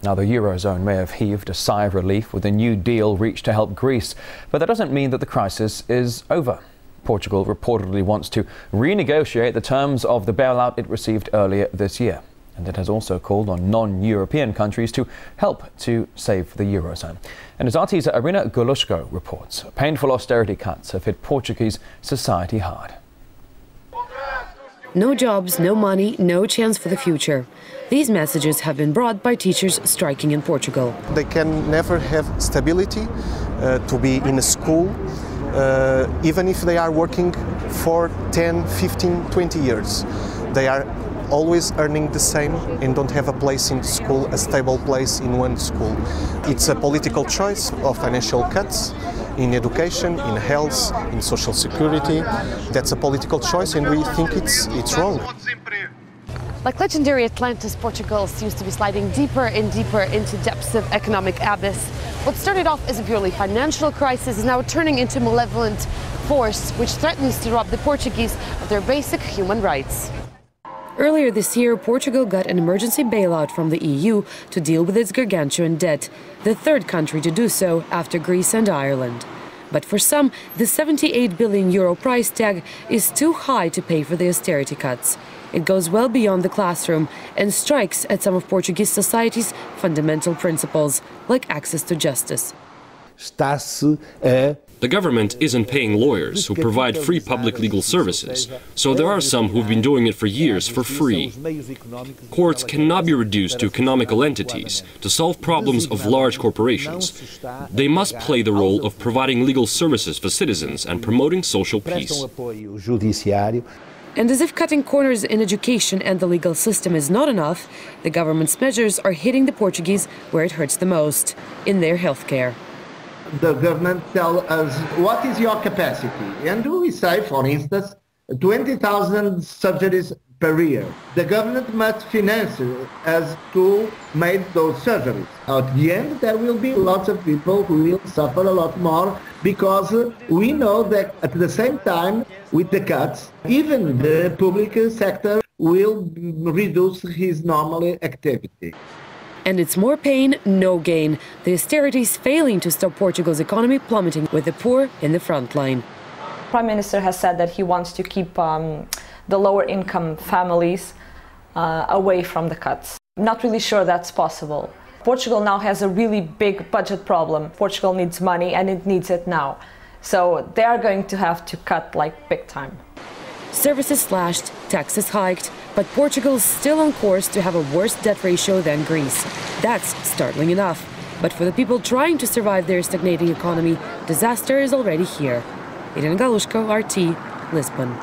Now, the Eurozone may have heaved a sigh of relief with a new deal reached to help Greece, but that doesn't mean that the crisis is over. Portugal reportedly wants to renegotiate the terms of the bailout it received earlier this year. And it has also called on non-European countries to help to save the Eurozone. And as RT's Irina Galushko reports, painful austerity cuts have hit Portuguese society hard. No jobs, no money, no chance for the future. These messages have been brought by teachers striking in Portugal. They can never have stability to be in a school, even if they are working for 10, 15, 20 years. They are always earning the same and don't have a place in school, a stable place in one school. It's a political choice of financial cuts in education, in health, in social security. That's a political choice and we think it's wrong. Like legendary Atlantis, Portugal seems to be sliding deeper and deeper into depths of economic abyss. What started off as a purely financial crisis is now turning into a malevolent force which threatens to rob the Portuguese of their basic human rights. Earlier this year, Portugal got an emergency bailout from the EU to deal with its gargantuan debt, the third country to do so after Greece and Ireland. But for some, the €78 billion price tag is too high to pay for the austerity cuts. It goes well beyond the classroom and strikes at some of Portuguese society's fundamental principles, like access to justice. The government isn't paying lawyers who provide free public legal services, so there are some who've been doing it for years for free. Courts cannot be reduced to economical entities to solve problems of large corporations. They must play the role of providing legal services for citizens and promoting social peace. And as if cutting corners in education and the legal system is not enough, the government's measures are hitting the Portuguese where it hurts the most, in their healthcare. The government tells us what is your capacity, and we say, for instance, 20,000 surgeries per year. The government must finance us to make those surgeries. At the end, there will be lots of people who will suffer a lot more because we know that at the same time, with the cuts, even the public sector will reduce his normal activity. And it's more pain, no gain. The austerity is failing to stop Portugal's economy plummeting, with the poor in the front line. Prime Minister has said that he wants to keep the lower income families away from the cuts. Not really sure that's possible. Portugal now has a really big budget problem. Portugal needs money and it needs it now. So they are going to have to cut like big time. Services slashed, taxes hiked, but Portugal's still on course to have a worse debt ratio than Greece. That's startling enough. But for the people trying to survive their stagnating economy, disaster is already here. Irina Galushko, RT, Lisbon.